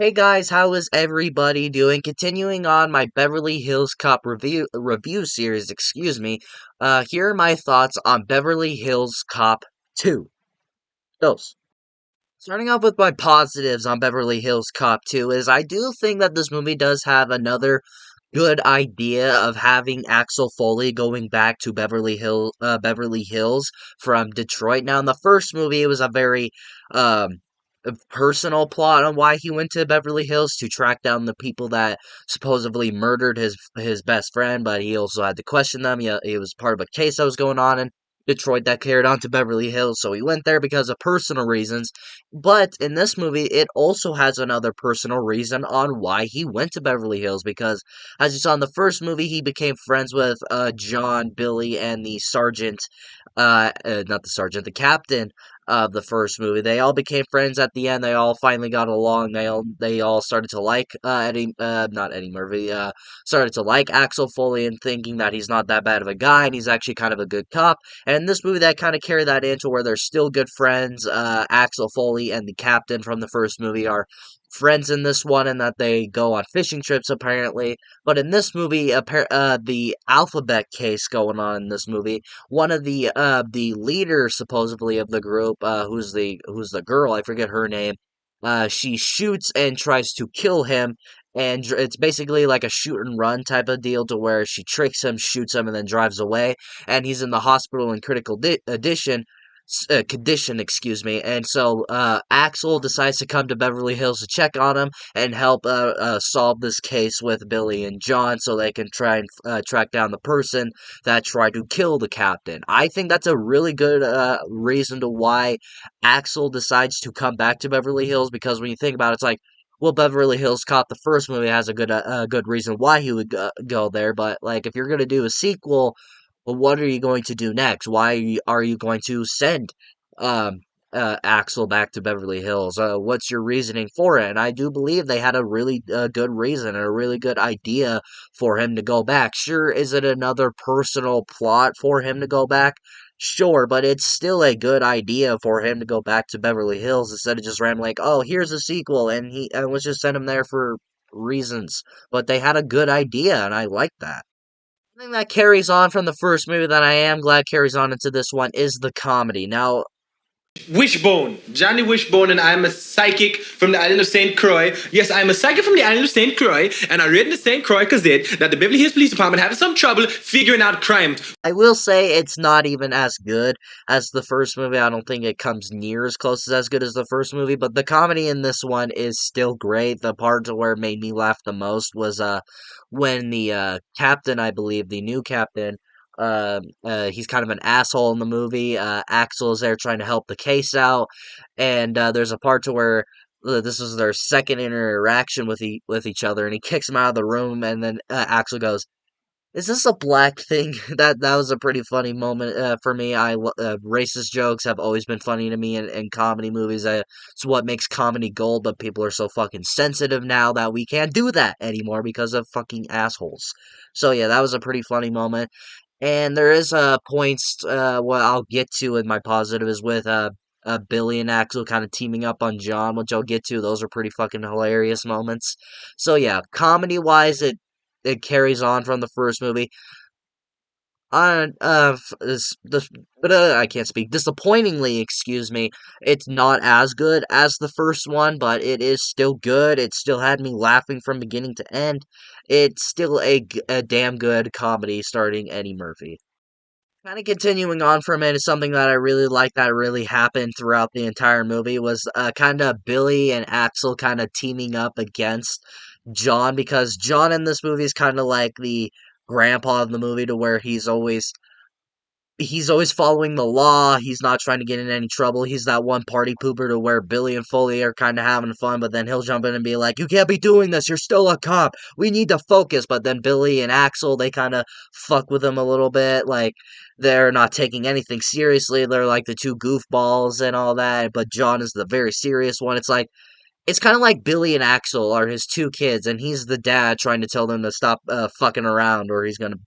Hey guys, how is everybody doing? Continuing on my Beverly Hills Cop review series, excuse me. Here are my thoughts on Beverly Hills Cop 2. Those. Starting off with my positives on Beverly Hills Cop 2 is I do think that this movie does have another good idea of having Axel Foley going back to Beverly Hills from Detroit. Now, in the first movie, it was a very um, personal plot on why he went to Beverly Hills to track down the people that supposedly murdered his best friend, but he also had to question them. He was part of a case that was going on in Detroit that carried on to Beverly Hills, so he went there because of personal reasons. But in this movie, it also has another personal reason on why he went to Beverly Hills because as you saw in the first movie, he became friends with John, Billy, and the sergeant, not the sergeant, the captain of the first movie. They all became friends at the end. They all finally got along. They all started to like not Eddie Murphy, started to like Axel Foley and thinking that he's not that bad of a guy and he's actually kind of a good cop. And in this movie, that kind of carried that into where they're still good friends. Axel Foley and the captain from the first movie are friends in this one, and that they go on fishing trips apparently. But in this movie, the alphabet case going on in this movie, one of the leaders supposedly of the group, who's the girl, I forget her name. She shoots and tries to kill him, and it's basically like a shoot and run type of deal to where she tricks him, shoots him, and then drives away. And he's in the hospital in critical condition, excuse me. And so Axel decides to come to Beverly Hills to check on him and help solve this case with Billy and John, so they can try and track down the person that tried to kill the captain. I think that's a really good reason to why Axel decides to come back to Beverly Hills, because when you think about it, it's like, well, Beverly Hills Cop, the first movie, has a good reason why he would go there, but like if you're gonna do a sequel, well, what are you going to do next? Why are you going to send um Axel back to Beverly Hills? What's your reasoning for it? And I do believe they had a really good reason and a really good idea for him to go back. Sure, is it another personal plot for him to go back? Sure, but it's still a good idea for him to go back to Beverly Hills instead of just randomly like, oh, here's a sequel, and let's just send him there for reasons. But they had a good idea, and I like that. Thing that carries on from the first movie that I am glad carries on into this one is the comedy. Now, Wishbone, Johnny Wishbone, and I'm a psychic from the island of St. Croix. Yes, I'm a psychic from the island of St. Croix, and I read in the St. Croix Gazette that the Beverly Hills Police Department having some trouble figuring out crime. I will say it's not even as good as the first movie. I don't think it comes near as close as good as the first movie, but the comedy in this one is still great. The part to where it made me laugh the most was when the captain, I believe, the new captain, he's kind of an asshole in the movie. Axel is there trying to help the case out, and there's a part to where this is their second interaction with each other, and he kicks him out of the room, and then Axel goes, "Is this a black thing?" That was a pretty funny moment for me. Racist jokes have always been funny to me in comedy movies. It's what makes comedy gold, but people are so fucking sensitive now that we can't do that anymore because of fucking assholes. So yeah, that was a pretty funny moment. And there is points what I'll get to in my positive is with Billy and Axel kind of teaming up on John, which I'll get to. Those are pretty fucking hilarious moments. So yeah, comedy wise, it carries on from the first movie. But I can't speak. Disappointingly, excuse me, it's not as good as the first one, but it is still good. It still had me laughing from beginning to end. It's still a damn good comedy starring Eddie Murphy. Kind of continuing on from it is something that I really like that really happened throughout the entire movie was kind of Billy and Axel kind of teaming up against John, because John in this movie is kind of like the grandpa of the movie to where he's always following the law. He's not trying to get in any trouble. He's that one party pooper to where Billy and Foley are kind of having fun, but then he'll jump in and be like, "You can't be doing this. You're still a cop. We need to focus." But then Billy and Axel, they kind of fuck with him a little bit. Like, they're not taking anything seriously. They're like the two goofballs and all that, but John is the very serious one. It's like, it's kind of like Billy and Axel are his two kids, and he's the dad trying to tell them to stop fucking around, or he's gonna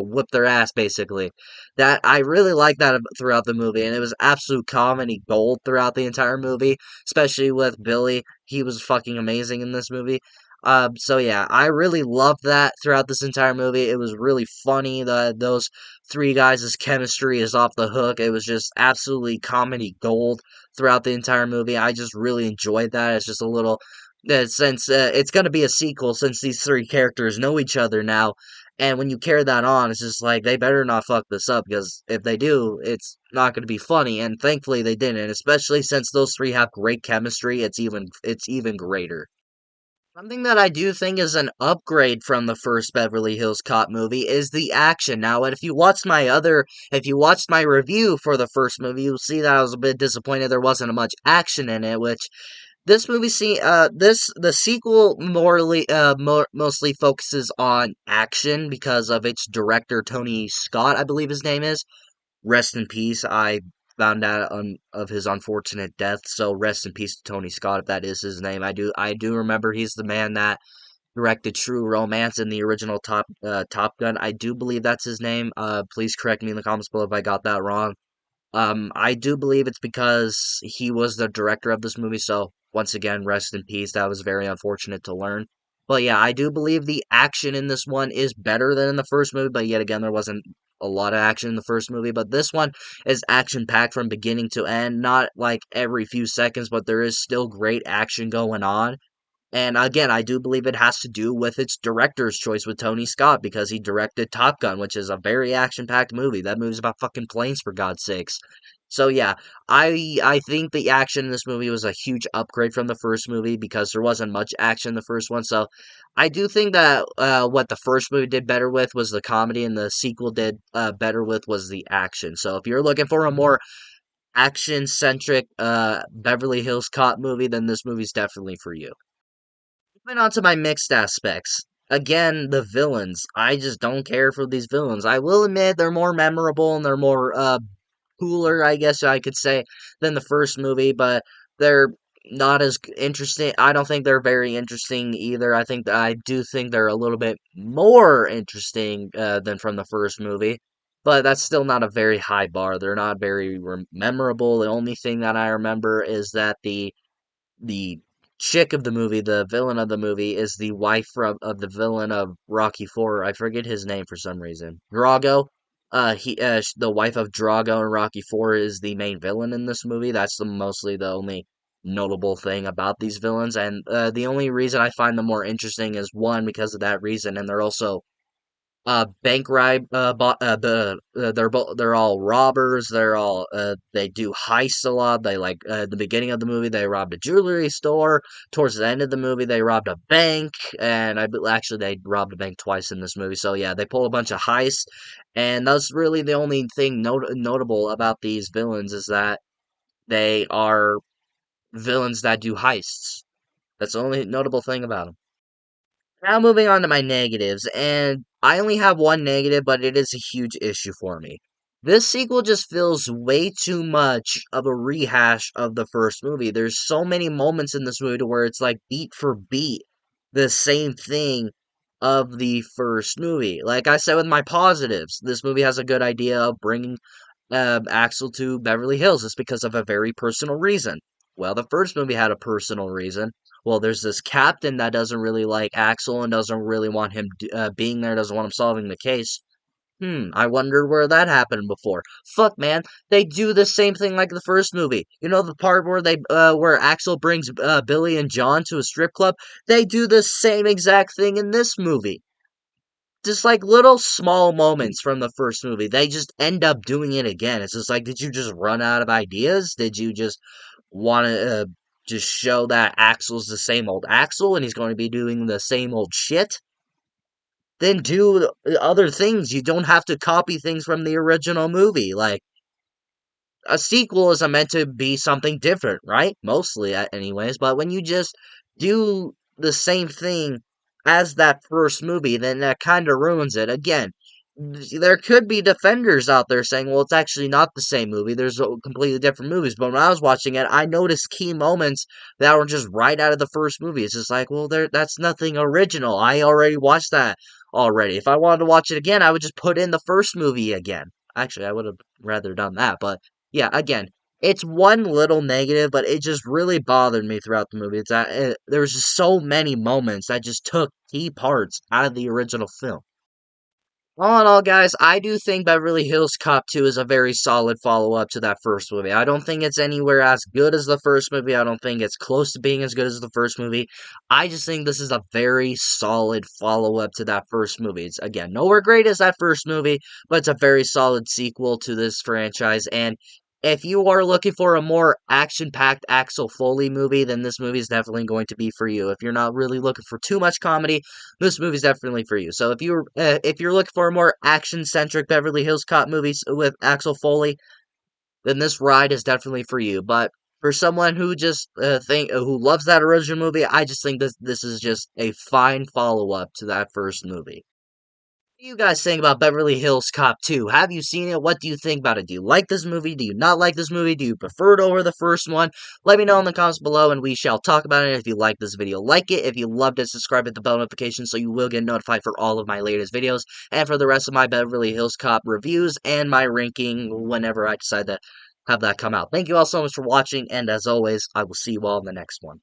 whip their ass, basically. That I really like that throughout the movie, and it was absolute comedy gold throughout the entire movie, especially with Billy. He was fucking amazing in this movie. So yeah, I really loved that throughout this entire movie. It was really funny. Those three guys' chemistry is off the hook. It was just absolutely comedy gold throughout the entire movie. I just really enjoyed that. It's just a little since it's going to be a sequel since these three characters know each other now. And when you carry that on, it's just like they better not fuck this up because if they do, it's not going to be funny. And thankfully they didn't, especially since those three have great chemistry. It's even greater. Something that I do think is an upgrade from the first Beverly Hills Cop movie is the action. Now, if you watched my review for the first movie, you'll see that I was a bit disappointed there wasn't much action in it, which the sequel mostly focuses on action because of its director, Tony Scott, I believe his name is. Rest in peace. I found out of his unfortunate death, so rest in peace to Tony Scott, if that is his name. I do remember he's the man that directed True Romance in the original Top Gun. I do believe that's his name. Please correct me in the comments below if I got that wrong. I do believe it's because he was the director of this movie, so once again, rest in peace. That was very unfortunate to learn. But yeah, I do believe the action in this one is better than in the first movie, but yet again, there wasn't a lot of action in the first movie. But this one is action packed from beginning to end, not like every few seconds, but there is still great action going on. And again, I do believe it has to do with its director's choice with Tony Scott because he directed Top Gun, which is a very action-packed movie. That movie's about fucking planes, for God's sakes. So yeah, I think the action in this movie was a huge upgrade from the first movie because there wasn't much action in the first one. So I do think that what the first movie did better with was the comedy, and the sequel did better with was the action. So if you're looking for a more action-centric Beverly Hills Cop movie, then this movie's definitely for you. Moving on to my mixed aspects. Again, the villains. I just don't care for these villains. I will admit they're more memorable and they're more cooler, I guess I could say, than the first movie, but they're not as interesting. I don't think they're very interesting either. I do think they're a little bit more interesting than from the first movie, but that's still not a very high bar. They're not very memorable. The only thing that I remember is that the chick of the movie, the villain of the movie, is the wife of the villain of Rocky Four. I forget his name for some reason. Drago. The wife of Drago in Rocky Four is the main villain in this movie. That's mostly the only notable thing about these villains, and the only reason I find them more interesting is one because of that reason, and they're also bank rob they're all robbers. They do heists a lot. They like at the beginning of the movie they robbed a jewelry store. Towards the end of the movie they robbed a bank, and actually they robbed a bank twice in this movie. So yeah, they pull a bunch of heists, and that's really the only thing notable about these villains is that they are villains that do heists. That's the only notable thing about them. Now moving on to my negatives, and I only have one negative, but it is a huge issue for me. This sequel just feels way too much of a rehash of the first movie. There's so many moments in this movie to where it's like beat for beat the same thing of the first movie. Like I said with my positives, this movie has a good idea of bringing Axel to Beverly Hills. It's because of a very personal reason. Well, the first movie had a personal reason. Well, there's this captain that doesn't really like Axel and doesn't really want him being there, doesn't want him solving the case. I wonder where that happened before. Fuck, man, they do the same thing like the first movie. You know the part where where Axel brings Billy and John to a strip club? They do the same exact thing in this movie. Just like little small moments from the first movie, they just end up doing it again. It's just like, did you just run out of ideas? Did you just want to just show that Axel's the same old Axel and he's going to be doing the same old shit? Then do other things. You don't have to copy things from the original movie. Like, a sequel is meant to be something different, right? Mostly, anyways. But when you just do the same thing as that first movie, then that kind of ruins it. Again, there could be defenders out there saying, well, it's actually not the same movie. There's completely different movies. But when I was watching it, I noticed key moments that were just right out of the first movie. It's just like, well, that's nothing original. I already watched that already. If I wanted to watch it again, I would just put in the first movie again. Actually, I would have rather done that. But yeah, again, it's one little negative, but it just really bothered me throughout the movie. It's that there was just so many moments that just took key parts out of the original film. All in all, guys, I do think Beverly Hills Cop 2 is a very solid follow up to that first movie. I don't think it's anywhere as good as the first movie. I don't think it's close to being as good as the first movie. I just think this is a very solid follow up to that first movie. It's, again, nowhere great as that first movie, but it's a very solid sequel to this franchise. And if you are looking for a more action packed Axel Foley movie, then this movie is definitely going to be for you. If you're not really looking for too much comedy, this movie's definitely for you. So if you're looking for a more action centric Beverly Hills Cop movies with Axel Foley, then this ride is definitely for you. But for someone who just who loves that original movie, I just think this is just a fine follow up to that first movie. What do you guys think about Beverly Hills Cop 2? Have you seen it? What do you think about it? Do you like this movie? Do you not like this movie? Do you prefer it over the first one? Let me know in the comments below and we shall talk about it. If you like this video, like it. If you loved it, subscribe, hit the bell notification so you will get notified for all of my latest videos and for the rest of my Beverly Hills Cop reviews and my ranking whenever I decide to have that come out. Thank you all so much for watching, and as always, I will see you all in the next one.